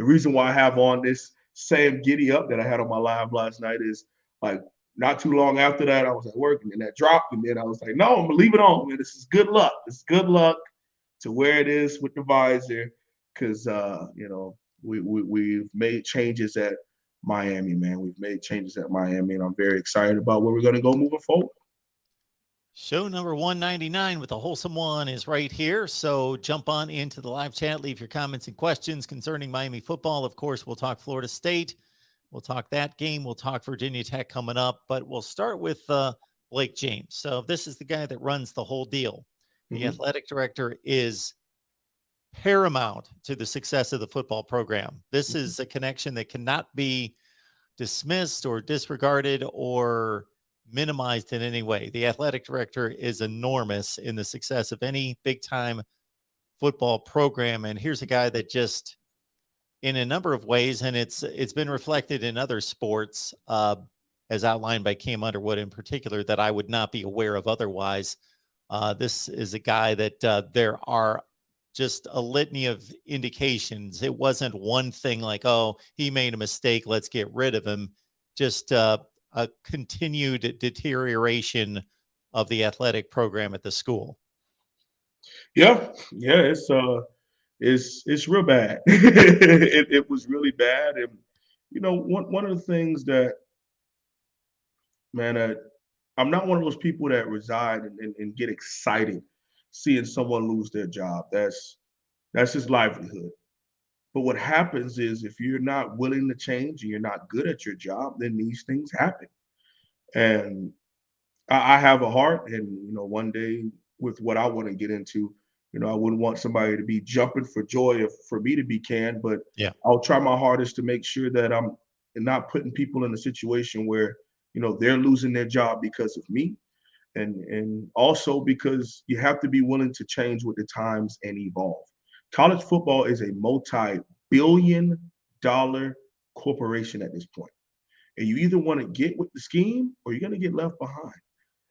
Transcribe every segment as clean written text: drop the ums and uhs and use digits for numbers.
reason why I have on this same giddy up that I had on my live last night is like not too long after that, I was at work and then that dropped. And then I was like, no, I'm going to leave it on, man. This is good luck. This is good luck to wear it is with the visor because, we've made changes at Miami, man. We've made changes at Miami, and I'm very excited about where we're going to go moving forward. Show number 199 with the Wholesome One is right here. So jump on into the live chat. Leave your comments and questions concerning Miami football. Of course, we'll talk Florida State. We'll talk that game. We'll talk Virginia Tech coming up. But we'll start with Blake James. So this is the guy that runs the whole deal. The athletic director is paramount to the success of the football program. This is a connection that cannot be dismissed or disregarded or minimized in any way. The athletic director is enormous in the success of any big time football program. And here's a guy that just, in a number of ways, and it's been reflected in other sports, as outlined by Cam Underwood in particular, that I would not be aware of otherwise. This is a guy that there are just a litany of indications. It wasn't one thing like, oh, he made a mistake, let's get rid of him. Just a continued deterioration of the athletic program at the school. Yeah, it's real bad. it was really bad, and one of the things that, man, I'm not one of those people that reside and get excited seeing someone lose their job. That's his livelihood. But what happens is if you're not willing to change and you're not good at your job, then these things happen. And I have a heart, and one day with what I want to get into, I wouldn't want somebody to be jumping for joy for me to be canned, but yeah, I'll try my hardest to make sure that I'm not putting people in a situation where they're losing their job because of me, and also because you have to be willing to change with the times and evolve. College football is a multi-billion-dollar corporation at this point. And you either want to get with the scheme or you're going to get left behind.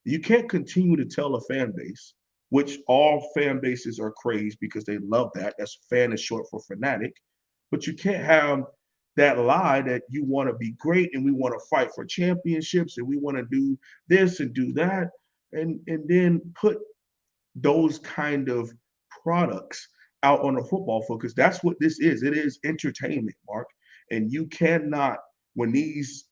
You can't continue to tell a fan base, which all fan bases are crazed because they love that. That's fan is short for fanatic. But you can't have that lie that you want to be great and we want to fight for championships and we want to do this and do that and then put those kind of products out on the football field, because that's what this is. It is entertainment, Mark. And you cannot, when these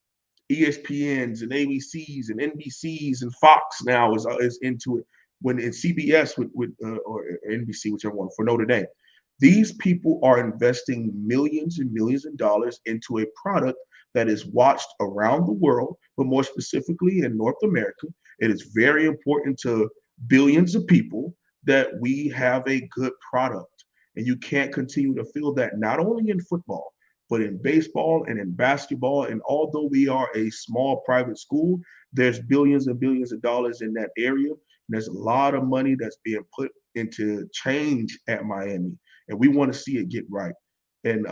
ESPNs and ABCs and NBCs and Fox now is into it, when it's CBS or NBC, whichever one, for Notre Dame, these people are investing millions and millions of dollars into a product that is watched around the world, but more specifically in North America. It is very important to billions of people that we have a good product. And you can't continue to feel that not only in football, but in baseball and in basketball. And although we are a small private school, there's billions and billions of dollars in that area. And there's a lot of money that's being put into change at Miami. And we want to see it get right. And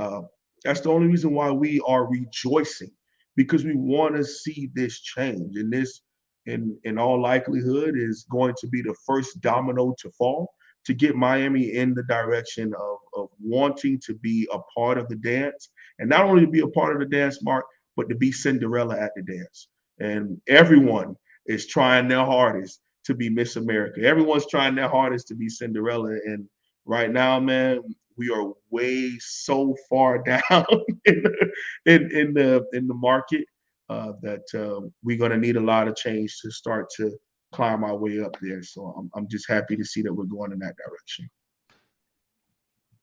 that's the only reason why we are rejoicing, because we want to see this change. And this, in all likelihood, is going to be the first domino to fall to get Miami in the direction of wanting to be a part of the dance. And not only to be a part of the dance, Mark, but to be Cinderella at the dance. And everyone is trying their hardest to be Miss America. Everyone's trying their hardest to be Cinderella. And right now, man, we are way so far down in the market that we're going to need a lot of change to start to climb our way up there. So I'm just happy to see that we're going in that direction.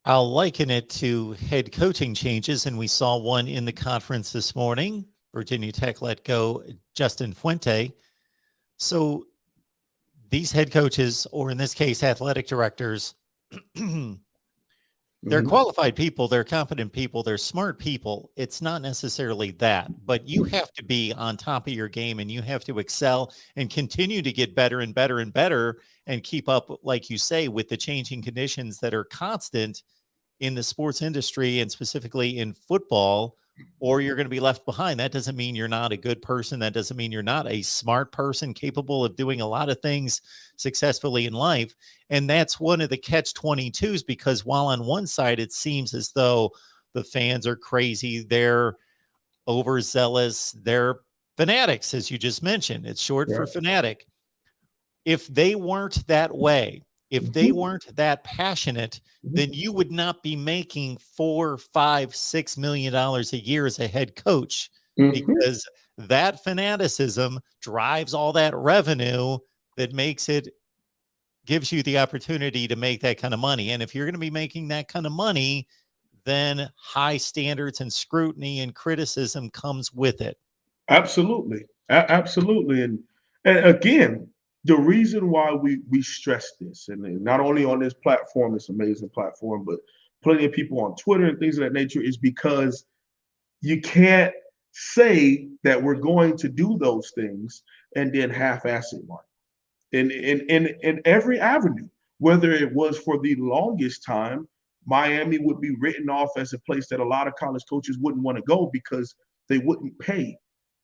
I'll liken it to head coaching changes, and we saw one in the conference this morning. Virginia Tech let go Justin Fuente. So these head coaches, or in this case, athletic directors, they're qualified people, they're competent people, they're smart people. It's not necessarily that, but you have to be on top of your game and you have to excel and continue to get better and better and better and keep up, like you say, with the changing conditions that are constant in the sports industry and specifically in football, or you're going to be left behind. That doesn't mean you're not a good person. That doesn't mean you're not a smart person capable of doing a lot of things successfully in life. And that's one of the catch-22s, because while on one side it seems as though The fans are crazy. They're overzealous. They're fanatics, as you just mentioned. It's short for Yeah. fanatic. If they weren't that way, if they Mhm. weren't that passionate, Mhm. then you would not be making $4, $5, $6 million a year as a head coach, Mhm. because that fanaticism drives all that revenue that makes it, gives you the opportunity to make that kind of money. And if you're going to be making that kind of money, then high standards and scrutiny and criticism comes with it. Absolutely. Absolutely. And again, the reason why we stress this, and not only on this platform, this amazing platform, but plenty of people on Twitter and things of that nature, is because you can't say that we're going to do those things and then half-ass it, Mark. In every avenue, whether it was for the longest time, Miami would be written off as a place that a lot of college coaches wouldn't want to go because they wouldn't pay.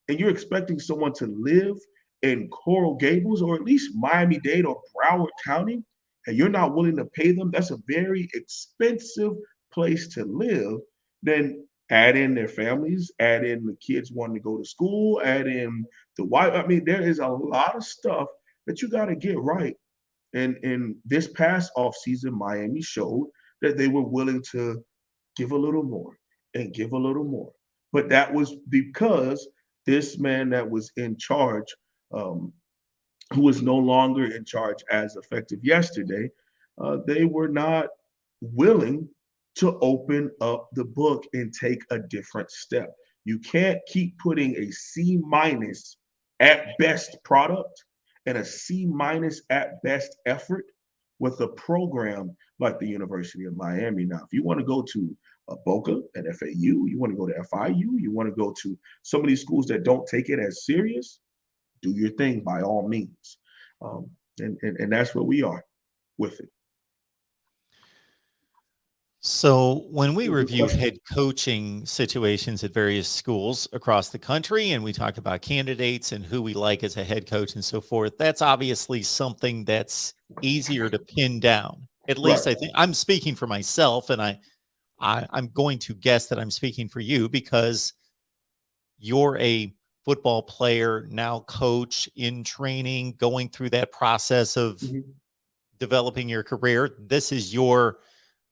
And you're expecting someone to live in Coral Gables or at least Miami-Dade or Broward County, and you're not willing to pay them, that's a very expensive place to live. Then add in their families, add in the kids wanting to go to school, add in the wife. I mean, there is a lot of stuff that you got to get right. And in this past offseason, Miami showed that they were willing to give a little more and give a little more. But that was because this man that was in charge, um, who is no longer in charge as effective yesterday, they were not willing to open up the book and take a different step. You can't keep putting a C minus at best product and a C minus at best effort with a program like the University of Miami. Now, if you want to go to Boca at FAU, you want to go to FIU, you want to go to some of these schools that don't take it as serious, do your thing by all means. Um, and that's where we are with it. So, when we Good reviewed question. head coaching situations at various schools across the country, and we talked about candidates and who we like as a head coach and so forth, that's obviously something that's easier to pin down. At Right. least I think I'm speaking for myself, and I'm going to guess that I'm speaking for you because you're a football player, now coach in training, going through that process of Mhm. developing your career. This is your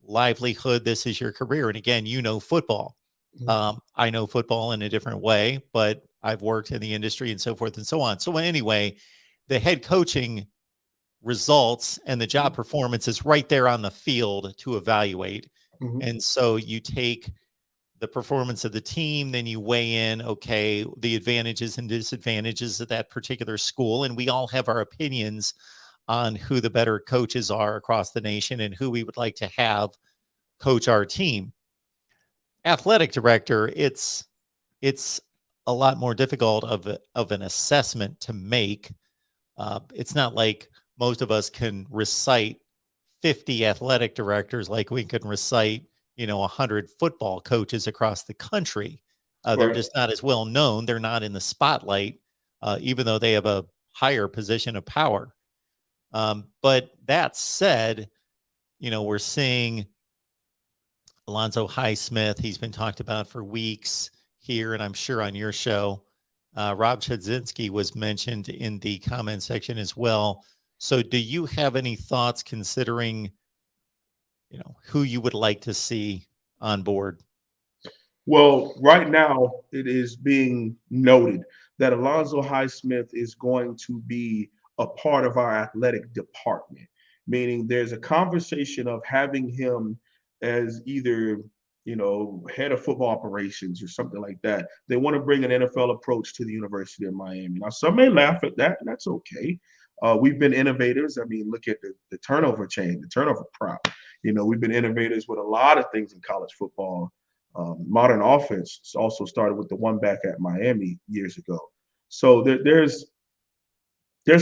livelihood. This is your career. And again, you know football. Mhm. I know football in a different way, but I've worked in the industry and so forth and so on. So anyway, the head coaching results and the job Mhm. performance is right there on the field to evaluate. Mhm. And so you take the performance of the team, then you weigh in, okay, the advantages and disadvantages of that particular school. And we all have our opinions on who the better coaches are across the nation and who we would like to have coach our team. Athletic director, it's a lot more difficult of an assessment to make. It's not like most of us can recite 50 athletic directors like we can recite, 100 football coaches across the country. They're Right. just not as well known. They're not in the spotlight, even though they have a higher position of power. But that said, we're seeing Alonzo Highsmith. He's been talked about for weeks here, and I'm sure on your show. Rob Chudzinski was mentioned in the comment section as well. So, do you have any thoughts considering, who you would like to see on board? Well, right now it is being noted that Alonzo Highsmith is going to be a part of our athletic department, meaning there's a conversation of having him as either head of football operations or something like that. They want to bring an NFL approach to the University of Miami. Now, some may laugh at that, and that's okay. We've been innovators. I mean, look at the turnover chain, the turnover prop. We've been innovators with a lot of things in college football. Modern offense also started with the one back at Miami years ago. So there's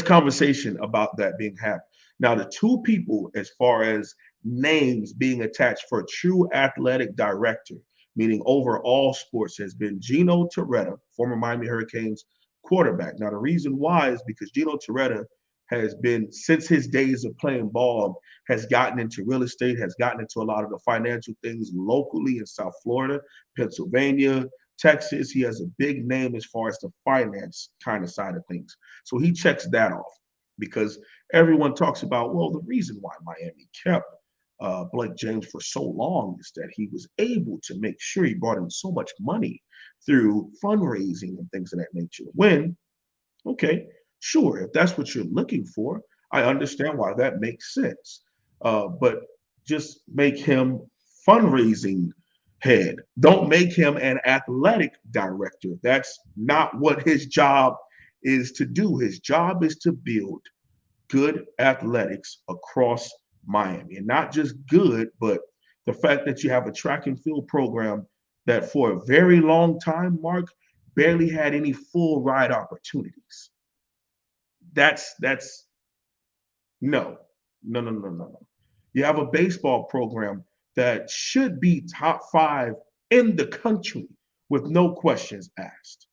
conversation about that being had. Now, the two people, as far as names being attached for a true athletic director, meaning over all sports, has been Gino Torretta, former Miami Hurricanes quarterback. Now, the reason why is because Gino Torretta has been, since his days of playing ball, has gotten into real estate, has gotten into a lot of the financial things locally in South Florida, Pennsylvania, Texas. He has a big name as far as the finance kind of side of things. So he checks that off because everyone talks about, well, the reason why Miami kept Blake James for so long is that he was able to make sure he brought in so much money through fundraising and things of that nature. When, okay, sure, if that's what you're looking for, I understand why that makes sense. But just make him fundraising head. Don't make him an athletic director. That's not what his job is to do. His job is to build good athletics across Miami, and not just good, but the fact that you have a track and field program that for a very long time, Mark, barely had any full ride opportunities. That's no, no. You have a baseball program that should be top five in the country with no questions asked.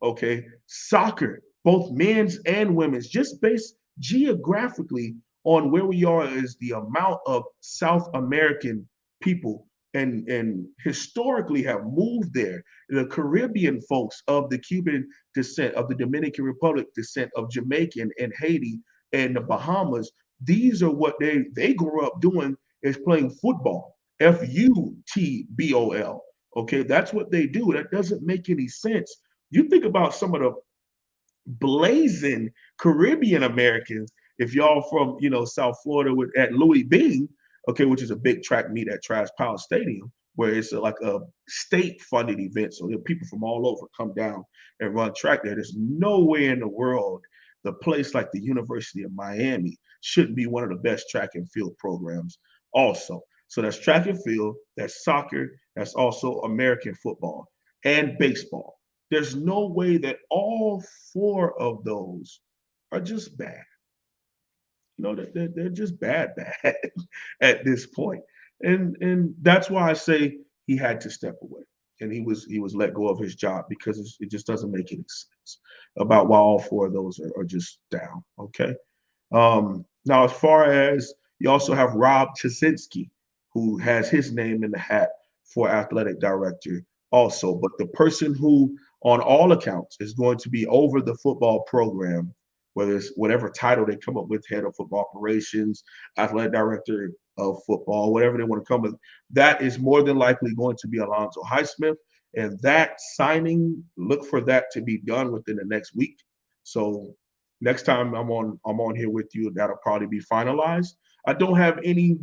Okay, soccer, both men's and women's, just based geographically on where we are, is the amount of South American people and historically have moved there. The Caribbean folks of the Cuban descent, of the Dominican Republic descent, of Jamaican and Haiti and the Bahamas. These are what they grew up doing, is playing football. FUTBOL. Okay, that's what they do. That doesn't make any sense. You think about some of the blazing Caribbean Americans. If y'all from South Florida at Louis Bing, okay, which is a big track meet at Travis Power Stadium, where it's like a state funded event, so people from all over come down and run track there. There's no way in the world the place like the University of Miami shouldn't be one of the best track and field programs also. So that's track and field, that's soccer, that's also American football and baseball. There's no way that all four of those are just bad. They're just bad at this point. And that's why I say he had to step away. And he was let go of his job because it just doesn't make any sense about why all four of those are just down. Okay. Now, as far as, you also have Rob Chasinski, who has his name in the hat for athletic director also. But the person who, on all accounts, is going to be over the football program, whether it's whatever title they come up with, head of football operations, athletic director of football, whatever they want to come with, that is more than likely going to be Alonzo Highsmith. And that signing, look for that to be done within the next week. So next time I'm on here with you, that'll probably be finalized. I don't have any,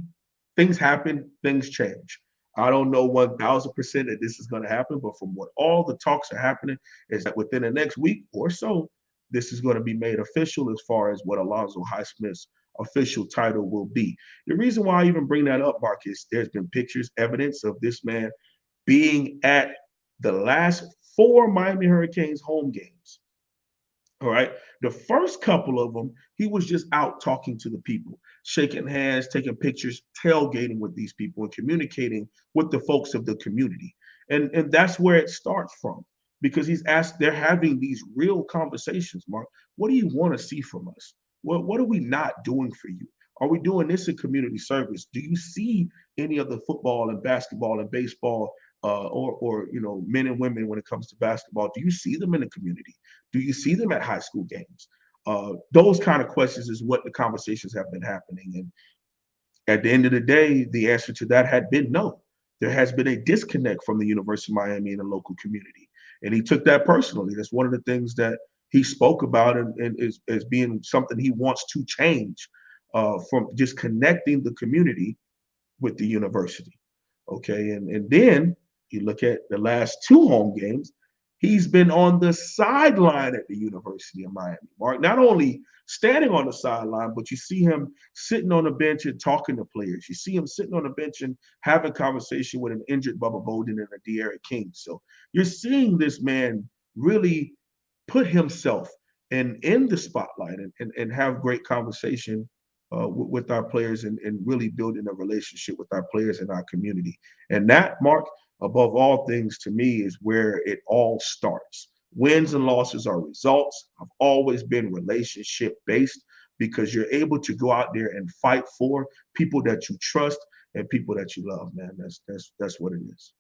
things happen, things change. I don't know 1,000% that this is going to happen, but from what all the talks are happening is that within the next week or so, this is going to be made official as far as what Alonzo Highsmith's official title will be. The reason why I even bring that up, Mark, is there's been pictures, evidence of this man being at the last 4 Miami Hurricanes home games. All right. The first couple of them, he was just out talking to the people, shaking hands, taking pictures, tailgating with these people, and communicating with the folks of the community. And that's where it starts from, because they're having these real conversations. Mark, what do you want to see from us? What are we not doing for you? Are we doing this in community service? Do you see any of the football and basketball and baseball or men and women when it comes to basketball? Do you see them in the community? Do you see them at high school games? Those kind of questions is what the conversations have been happening. And at the end of the day, the answer to that had been no. There has been a disconnect from the University of Miami and the local community. And he took that personally. That's one of the things that he spoke about and as being something he wants to change, from just connecting the community with the university. Okay. And then you look at the last 2 home games, he's been on the sideline at the University of Miami. Mark, not only standing on the sideline, but you see him sitting on the bench and talking to players. You see him sitting on the bench and having conversation with an injured Bubba Bolden and a De'Aaron King. So you're seeing this man really put himself in the spotlight and have great conversation with our players and really building a relationship with our players in our community. And that, Mark, above all things, to me, is where it all starts. Wins and losses are results. I've always been relationship based because you're able to go out there and fight for people that you trust and people that you love, man. That's what it is.